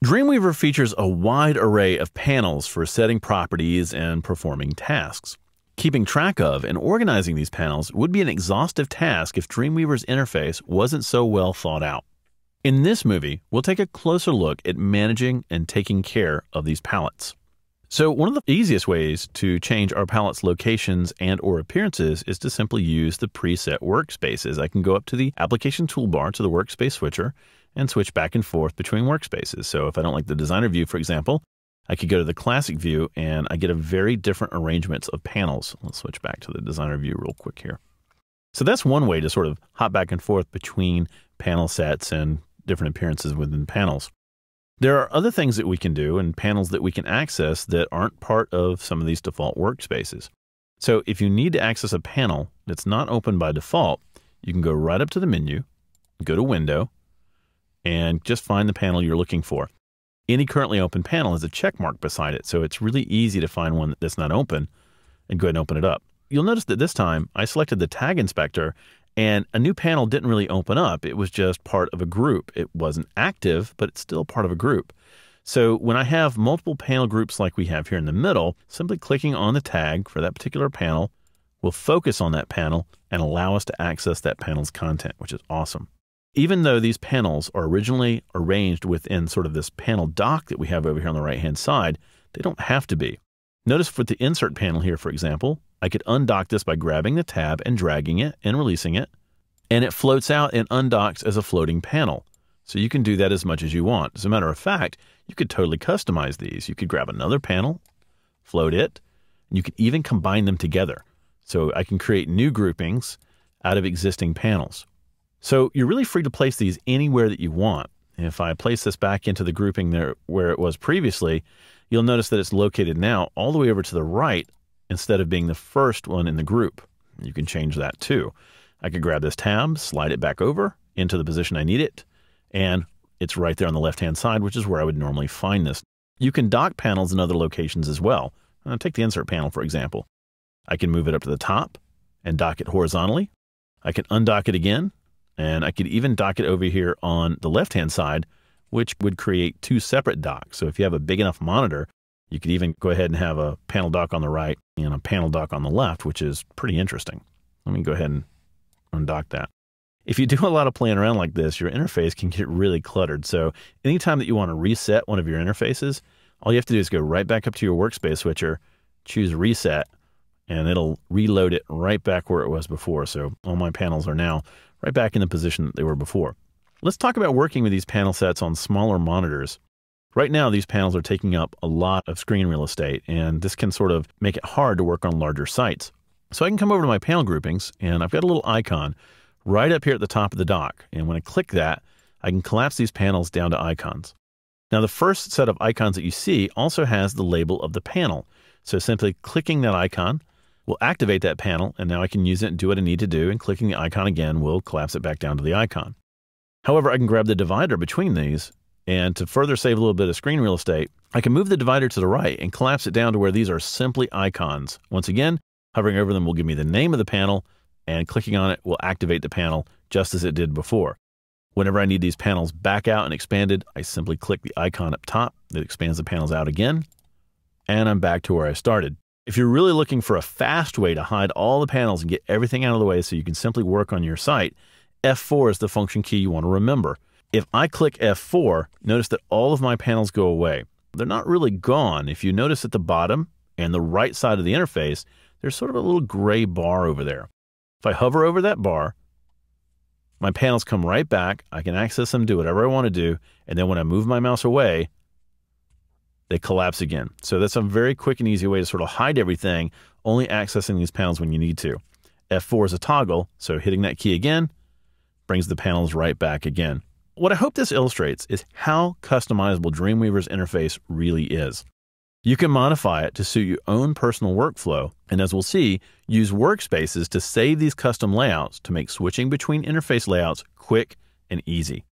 Dreamweaver features a wide array of panels for setting properties and performing tasks. Keeping track of and organizing these panels would be an exhaustive task if Dreamweaver's interface wasn't so well thought out. In this movie, we'll take a closer look at managing and taking care of these palettes. So one of the easiest ways to change our palette's locations and or appearances is to simply use the preset workspaces. I can go up to the application toolbar to the workspace switcher and switch back and forth between workspaces. So if I don't like the designer view, for example, I could go to the classic view and I get a very different arrangements of panels. Let's switch back to the designer view real quick here. So that's one way to sort of hop back and forth between panel sets and different appearances within panels. There are other things that we can do and panels that we can access that aren't part of some of these default workspaces. So if you need to access a panel that's not open by default, you can go right up to the menu, go to Window, and just find the panel you're looking for. Any currently open panel has a check mark beside it, so it's really easy to find one that's not open and go ahead and open it up. You'll notice that this time I selected the tag inspector and a new panel didn't really open up. It was just part of a group. It wasn't active, but it's still part of a group. So when I have multiple panel groups like we have here in the middle, simply clicking on the tag for that particular panel will focus on that panel and allow us to access that panel's content, which is awesome. Even though these panels are originally arranged within sort of this panel dock that we have over here on the right-hand side, they don't have to be. Notice for the insert panel here, for example, I could undock this by grabbing the tab and dragging it and releasing it, and it floats out and undocks as a floating panel. So you can do that as much as you want. As a matter of fact, you could totally customize these. You could grab another panel, float it, and you could even combine them together. So I can create new groupings out of existing panels. So you're really free to place these anywhere that you want. If I place this back into the grouping there where it was previously, you'll notice that it's located now all the way over to the right instead of being the first one in the group. You can change that too. I could grab this tab, slide it back over into the position I need it, and it's right there on the left-hand side, which is where I would normally find this. You can dock panels in other locations as well. Take the insert panel, for example. I can move it up to the top and dock it horizontally. I can undock it again, and I could even dock it over here on the left-hand side, which would create two separate docks. So if you have a big enough monitor, you could even go ahead and have a panel dock on the right and a panel dock on the left, which is pretty interesting. Let me go ahead and undock that. If you do a lot of playing around like this, your interface can get really cluttered. So anytime that you want to reset one of your interfaces, all you have to do is go right back up to your workspace switcher, choose Reset, and it'll reload it right back where it was before. So all my panels are now right back in the position that they were before. Let's talk about working with these panel sets on smaller monitors. Right now, these panels are taking up a lot of screen real estate, and this can sort of make it hard to work on larger sites. So I can come over to my panel groupings, and I've got a little icon right up here at the top of the dock. And when I click that, I can collapse these panels down to icons. Now, the first set of icons that you see also has the label of the panel. So simply clicking that icon will activate that panel, and now I can use it and do what I need to do, and clicking the icon again will collapse it back down to the icon. However, I can grab the divider between these, and to further save a little bit of screen real estate, I can move the divider to the right and collapse it down to where these are simply icons. Once again, hovering over them will give me the name of the panel, and clicking on it will activate the panel just as it did before. Whenever I need these panels back out and expanded, I simply click the icon up top that expands the panels out again, and I'm back to where I started. If you're really looking for a fast way to hide all the panels and get everything out of the way so you can simply work on your site, F4 is the function key you want to remember. If I click F4, notice that all of my panels go away. They're not really gone. If you notice at the bottom and the right side of the interface, there's sort of a little gray bar over there. If I hover over that bar, my panels come right back. I can access them, do whatever I want to do, and then when I move my mouse away, they collapse again. So that's a very quick and easy way to sort of hide everything, only accessing these panels when you need to. F4 is a toggle, so hitting that key again brings the panels right back again. What I hope this illustrates is how customizable Dreamweaver's interface really is. You can modify it to suit your own personal workflow, and as we'll see, use workspaces to save these custom layouts to make switching between interface layouts quick and easy.